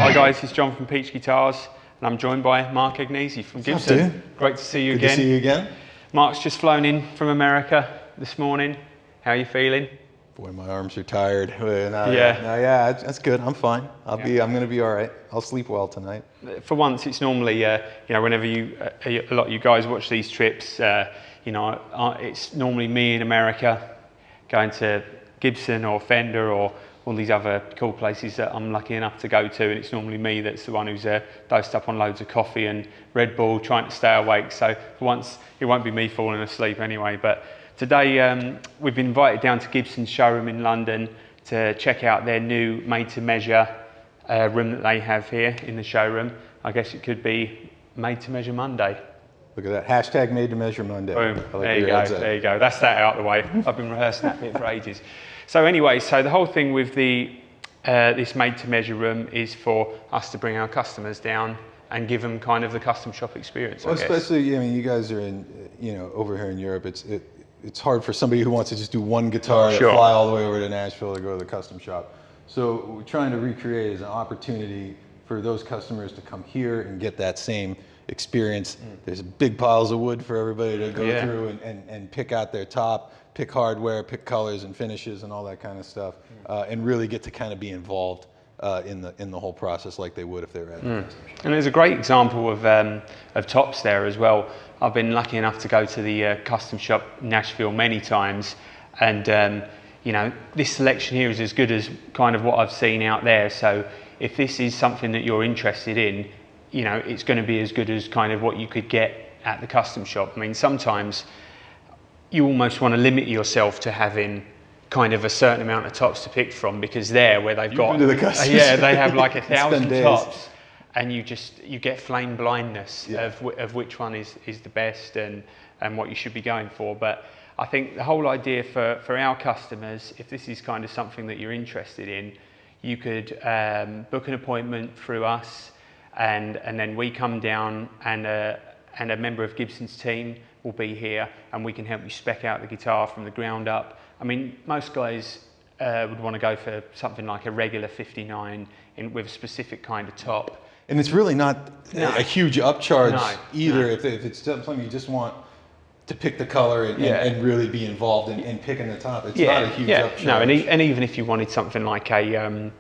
Hi guys, it's John from Peach Guitars and I'm joined by Mark Agnesi from Gibson. Great to see you again. Good to see you again. Mark's just flown in from America this morning. How are you feeling? Boy, my arms are tired. Yeah, that's good. I'm fine. I'm going to be all right. I'll sleep well tonight. For once, it's normally whenever a lot of you guys watch these trips, it's normally me in America going to Gibson or Fender or all these other cool places that I'm lucky enough to go to, and it's normally me that's the one who's dosed up on loads of coffee and Red Bull trying to stay awake. So for once it won't be me falling asleep anyway. But today we've been invited down to Gibson's showroom in London to check out their new made-to-measure room that they have here in the showroom. I guess it could be made-to-measure Monday. Look at that, hashtag made-to-measure Monday. Boom, there you go, that's that out of the way. I've been rehearsing that bit for ages. So anyway, so the whole thing with this made-to-measure room is for us to bring our customers down and give them kind of the custom shop experience. Well, especially, I mean, you guys are in, over here in Europe. It's hard for somebody who wants to just do one guitar to fly all the way over to Nashville to go to the custom shop. So what we're trying to recreate is an opportunity for those customers to come here and get that same experience. There's big piles of wood for everybody to go through and pick out their top, pick hardware, pick colors and finishes and all that kind of stuff, and really get to kind of be involved in the whole process like they would if they were at the custom shop. And there's a great example of tops there as well. I've been lucky enough to go to the custom shop in Nashville many times, and this selection here is as good as kind of what I've seen out there. So if this is something that you're interested in, it's going to be as good as kind of what you could get at the custom shop. I mean, sometimes you almost want to limit yourself to having kind of a certain amount of tops to pick from, because there where they've got, they have like 1,000 tops, and you get flame blindness of which one is the best and what you should be going for. But I think the whole idea for our customers, if this is kind of something that you're interested in, you could book an appointment through us, and then we come down, and a member of Gibson's team will be here, and we can help you spec out the guitar from the ground up. I mean, most guys would want to go for something like a regular 59 with a specific kind of top. And it's really not a huge upcharge either. If it's something you just want to pick the color and really be involved in picking the top, it's not a huge upcharge. No, and even if you wanted something like a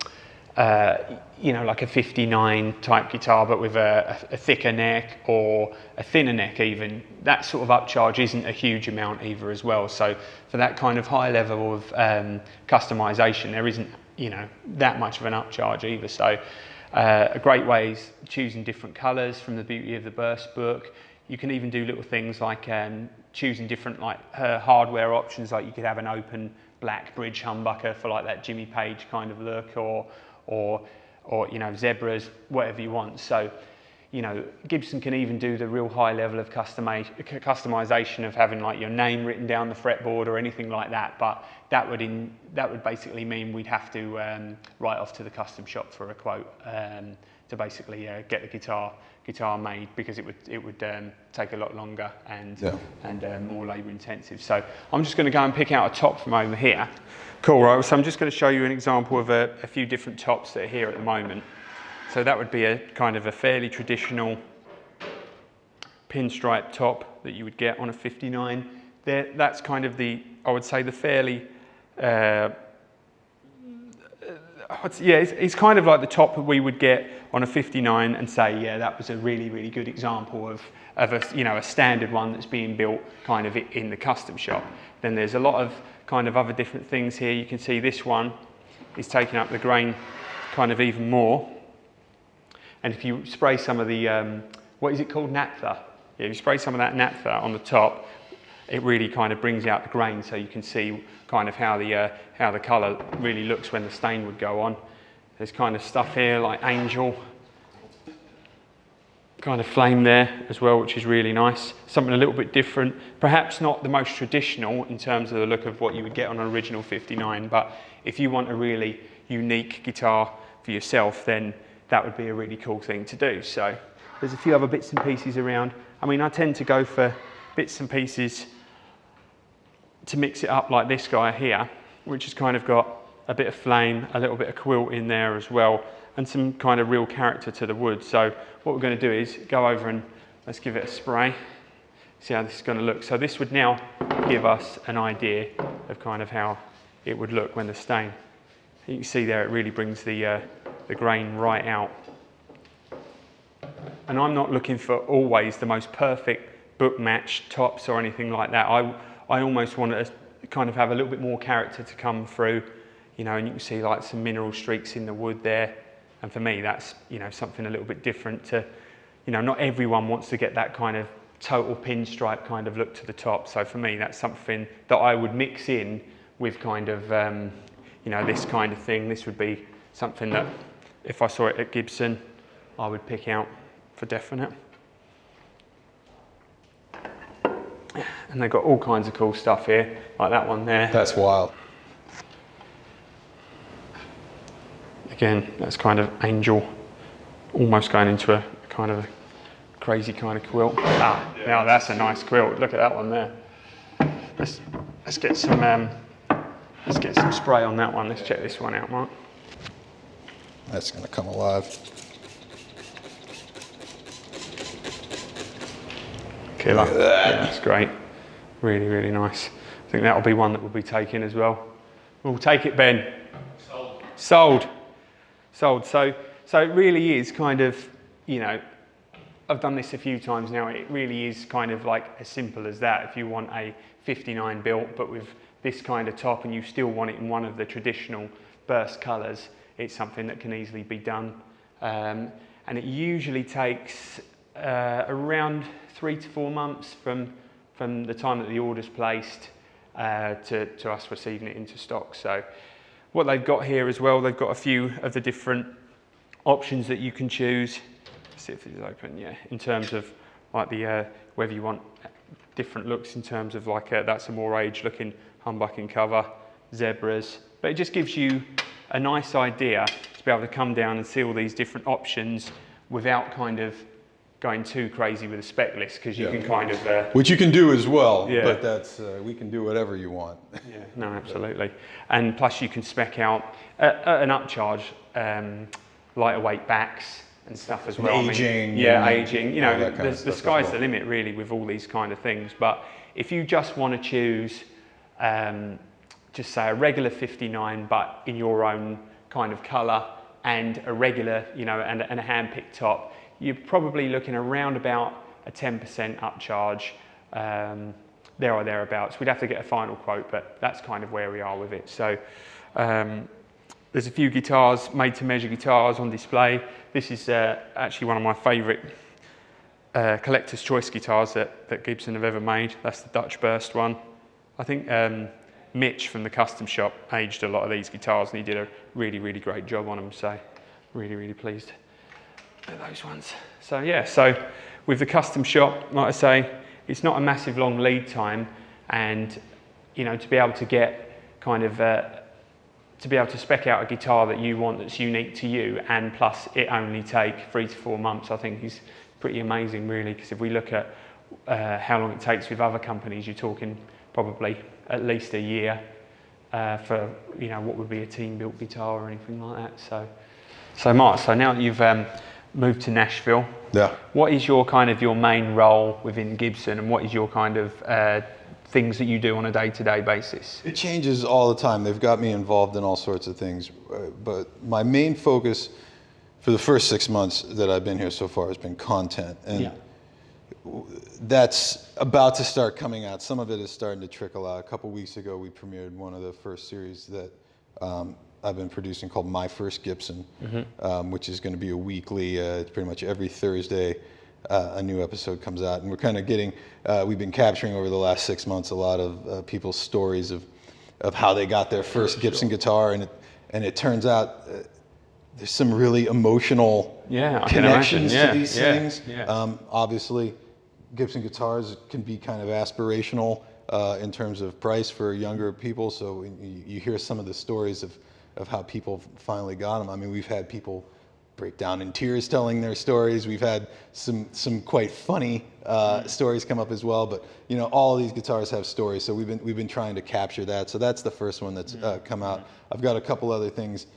like a 59 type guitar, but with a thicker neck or a thinner neck even, that sort of upcharge isn't a huge amount either as well. So for that kind of high level of customization, there isn't that much of an upcharge either. So a great way is choosing different colors from the Beauty of the Burst book. You can even do little things like choosing different hardware options, like you could have an open black bridge humbucker for like that Jimmy Page kind of look, or zebras, whatever you want. So, Gibson can even do the real high level of customization of having like your name written down the fretboard or anything like that. But that would basically mean we'd have to write off to the custom shop for a quote to basically get the guitar made, because it would take a lot longer and more labour intensive. So I'm just going to go and pick out a top from over here. Cool, right? So I'm just going to show you an example of a few different tops that are here at the moment. So that would be a kind of a fairly traditional pinstripe top that you would get on a 59. That's kind of I would say the fairly, it's kind of like the top that we would get on a 59 and say, that was a really, really good example of a standard one that's being built kind of in the custom shop. Then there's a lot of kind of other different things here. You can see this one is taking up the grain kind of even more. And if you spray some of the, what is it called, naphtha? Yeah, if you spray some of that naphtha on the top, it really kind of brings out the grain, so you can see kind of how the colour really looks when the stain would go on. There's kind of stuff here like Angel, kind of flame there as well, which is really nice. Something a little bit different, perhaps not the most traditional in terms of the look of what you would get on an original 59, but if you want a really unique guitar for yourself, then that would be a really cool thing to do. So there's a few other bits and pieces around. I mean, I tend to go for bits and pieces to mix it up, like this guy here, which has kind of got a bit of flame, a little bit of quilt in there as well, and some kind of real character to the wood. So what we're going to do is go over and let's give it a spray, see how this is going to look. So this would now give us an idea of kind of how it would look when the stain. You can see there it really brings the grain right out. And I'm not looking for always the most perfect book matched tops or anything like that. I almost want to kind of have a little bit more character to come through, you know, and you can see like some mineral streaks in the wood there. And for me, that's, you know, something a little bit different to, you know, not everyone wants to get that kind of total pinstripe kind of look to the top. So for me, that's something that I would mix in with kind of, you know, this kind of thing. This would be something that if I saw it at Gibson, I would pick out for definite. And they've got all kinds of cool stuff here, like that one there. That's wild. Again, that's kind of angel, almost going into a kind of a crazy kind of quilt. Ah, now that's a nice quilt. Look at that one there. Let's get some spray on that one. Let's check this one out, Mark. That's going to come alive. Killer. Yeah, that's great. Really, really nice. I think that'll be one that we'll be taking as well. We'll take it, Ben. Sold. Sold. Sold. So it really is kind of, you know, I've done this a few times now. It really is kind of like as simple as that. If you want a 59 built, but with this kind of top, and you still want it in one of the traditional burst colours, it's something that can easily be done. And it usually takes around 3 to 4 months from the time that the order's placed to us receiving it into stock. So what they've got here as well, they've got a few of the different options that you can choose. Let's see if it's open, yeah, in terms of like the whether you want different looks in terms of like that's a more age looking humbucking cover, zebras, but it just gives you a nice idea to be able to come down and see all these different options without kind of going too crazy with a spec list, because you can kind of... which you can do as well, yeah. But that's, we can do whatever you want. Yeah, no, absolutely. And plus you can spec out at an upcharge, lighter weight backs and stuff as well. Aging. Aging. You know, the sky's the limit really with all these kind of things. But if you just want to choose, just say a regular 59, but in your own kind of colour, and a regular, you know, and a hand-picked top, you're probably looking around about a 10% upcharge, there or thereabouts. We'd have to get a final quote, but that's kind of where we are with it. So there's a few guitars, made-to-measure guitars on display. This is actually one of my favourite collector's choice guitars that Gibson have ever made. That's the Dutch Burst one. I think Mitch from the custom shop aged a lot of these guitars, and he did a really, really great job on them. So really, really pleased with those ones. So yeah, so with the custom shop, like I say, it's not a massive long lead time, and you know, to be able to get kind of to be able to spec out a guitar that you want that's unique to you, and plus it only take 3 to 4 months, I think is pretty amazing really, because if we look at how long it takes with other companies, you're talking probably at least a year for, you know, what would be a team built guitar or anything like that. So Mark, so now that you've moved to Nashville, yeah, what is your kind of your main role within Gibson, and what is your kind of things that you do on a day-to-day basis? It changes all the time. They've got me involved in all sorts of things, but my main focus for the first 6 months that I've been here so far has been content, and yeah, that's about to start coming out. Some of it is starting to trickle out. A couple weeks ago, we premiered one of the first series that I've been producing called My First Gibson, which is going to be a weekly, it's pretty much every Thursday a new episode comes out. And we're kind of getting, we've been capturing over the last 6 months a lot of people's stories of how they got their first Gibson guitar, and it turns out there's some really emotional connections to these things. Yeah. Obviously, Gibson guitars can be kind of aspirational in terms of price for younger people, so you hear some of the stories of how people finally got them. I mean, we've had people break down in tears telling their stories. We've had some quite funny stories come up as well. But you know, all of these guitars have stories, so we've been trying to capture that. So that's the first one that's come out. I've got a couple other things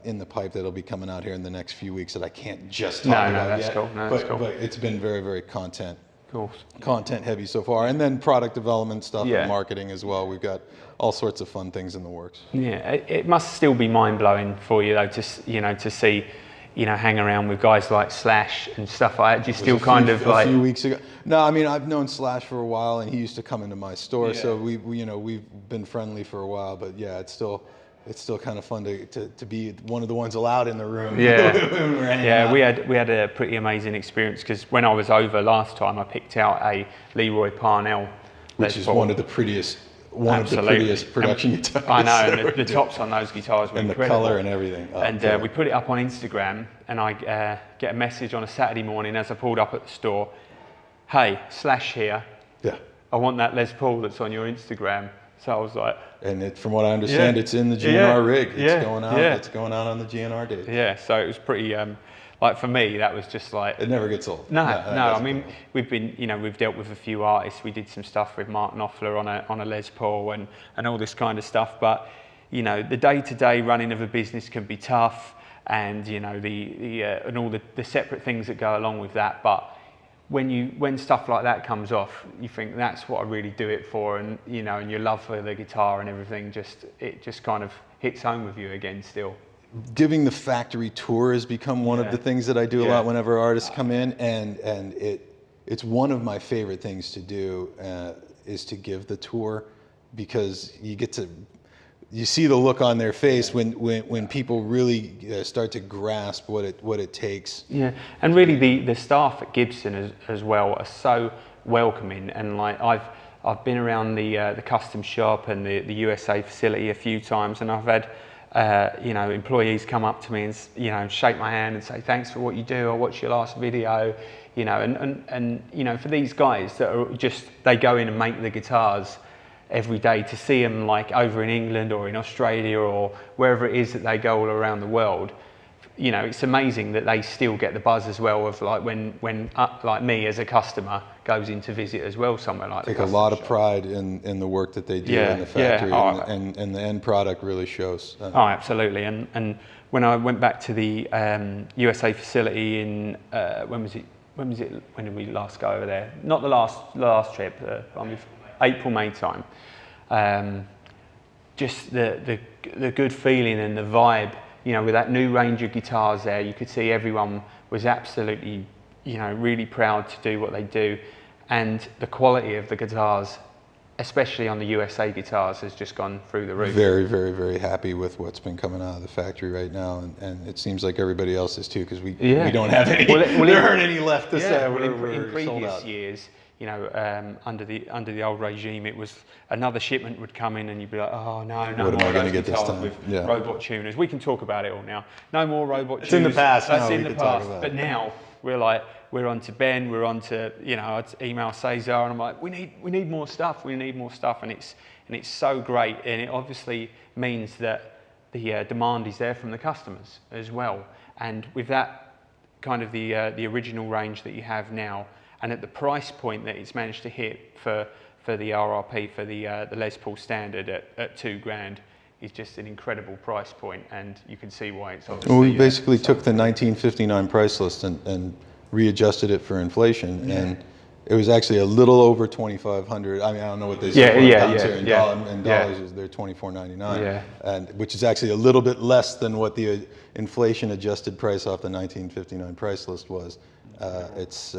in the pipe that'll be coming out here in the next few weeks that I can't just talk about yet. Cool. No, that's cool. But it's been very, very content heavy so far, and then product development stuff and marketing as well. We've got all sorts of fun things in the works. Yeah, it must still be mind blowing for you though, to see, hang around with guys like Slash and stuff like that. Do you still a few weeks ago? No, I mean, I've known Slash for a while, and he used to come into my store, so we've been friendly for a while. But yeah, it's still kind of fun to be one of the ones allowed in the room. Yeah, we had a pretty amazing experience, because when I was over last time, I picked out a Leroy Parnell, which is one of the prettiest production guitars. I know, and the tops on those guitars were incredible. And the color and everything. And we put it up on Instagram, and I get a message on a Saturday morning as I pulled up at the store. Hey, Slash here. Yeah. I want that Les Paul that's on your Instagram. So I was like, and from what I understand, it's in the GNR rig. It's going out. It's going out on the GNR date. Yeah. So it was pretty. Like for me, that was just like, it never gets old. No. I mean, we've dealt with a few artists. We did some stuff with Mark Knopfler on a Les Paul and all this kind of stuff. But the day-to-day running of a business can be tough, and and all the separate things that go along with that. But when stuff like that comes off, you think that's what I really do it for, and and your love for the guitar and everything just kind of hits home with you again still. Giving the factory tour has become one of the things that I do a lot whenever artists come in, and it's one of my favorite things to do, is to give the tour, because you see the look on their face when people really start to grasp what it takes. Yeah, and really the staff at Gibson as well are so welcoming, and like I've been around the custom shop and the USA facility a few times, and I've had employees come up to me and shake my hand and say, thanks for what you do, I watched your last video, and for these guys that are they go in and make the guitars every day, to see them like over in England or in Australia or wherever it is that they go all around the world, it's amazing that they still get the buzz as well of like when like me as a customer goes in to visit as well somewhere like that. Take a lot of pride in the work that they do in the factory, and the end product really shows. Oh, absolutely. And when I went back to the USA facility in when did we last go over there? Not the last trip, April, May time. Just the good feeling and the vibe. With that new range of guitars there, you could see everyone was absolutely, really proud to do what they do. And the quality of the guitars, especially on the USA guitars, has just gone through the roof. Very, very, very happy with what's been coming out of the factory right now. And it seems like everybody else is too, because we don't have any, there aren't any left to sell. In previous years, under the old regime, it was another shipment would come in and you'd be like, oh no, what am I going to get this time? With robot tuners. We can talk about it all now. No more robot tuners. It's in the past. That's in the past. But now we're on to Ben. We're on to I'd email Cesar and I'm like, we need more stuff. We need more stuff, and it's so great, and it obviously means that the demand is there from the customers as well. And with that kind of the original range that you have now, and at the price point that it's managed to hit for the RRP, for the Les Paul Standard at $2,000, is just an incredible price point, and you can see why it's obviously. Well, we basically took the 1959 price list and readjusted it for inflation, and it was actually a little over $2,500. I mean, I don't know what they say in dollars. They're $2,499, and which is actually a little bit less than what the inflation adjusted price off the 1959 price list was. It's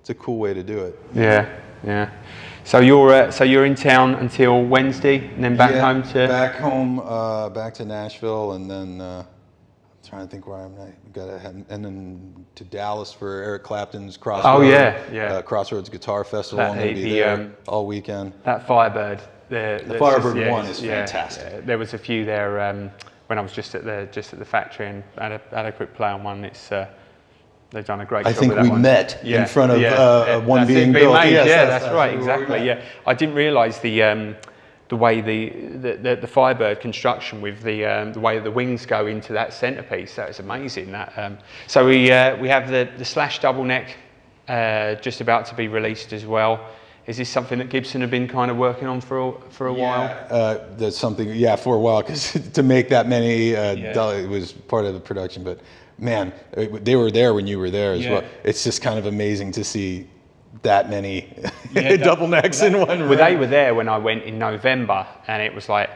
a cool way to do it. Yeah. So you're in town until Wednesday, and then back home back to Nashville, and then I'm trying to think where I'm at. And then to Dallas for Eric Clapton's Crossroads. Crossroads Guitar Festival. I'm going to be there all weekend. That Firebird. The Firebird one is fantastic. Yeah. There was a few there when I was just at the factory and had a quick play on one. It's they've done a great job. I think with that we met in front of one being built. Made. That's right, exactly. Yeah, I didn't realise the way the Firebird construction with the way the wings go into that centerpiece. That is amazing. So we have the Slash double neck just about to be released as well, Is this something that Gibson have been kind of working on for a while? That's something, for a while, because to make that many, it was part of the production. But man, they were there when you were there as well. It's just kind of amazing to see that many double necks in one room. Well, they were there when I went in November, and it was like,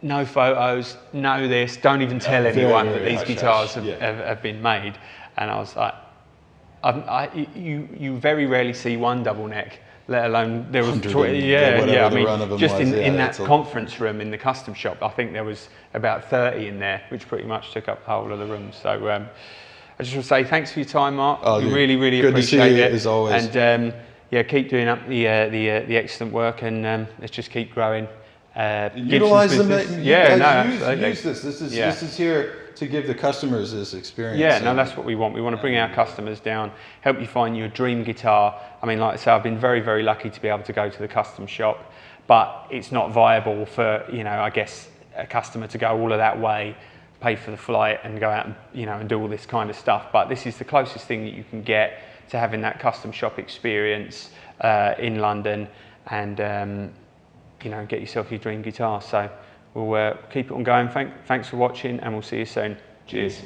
no photos, no this, don't even tell anyone that these guitars have been made. And I was like, you very rarely see one double neck, let alone there was I mean, just in that conference room in the custom shop, I think there was about 30 in there, which pretty much took up the whole of the room. So I just want to say thanks for your time, Mark. We really good appreciate to see you, it, as always. And keep doing up the excellent work, and let's just keep growing. Utilize them. Absolutely. Use this. This is here to give the customers this experience. Yeah, no, that's what we want. We want to bring our customers down, help you find your dream guitar. I mean, like I say, I've been very, very lucky to be able to go to the custom shop, but it's not viable for, I guess, a customer to go all of that way, pay for the flight and go out and, and do all this kind of stuff. But this is the closest thing that you can get to having that custom shop experience in London, and, get yourself your dream guitar. So we'll keep it on going. Thanks for watching, and we'll see you soon. Cheers.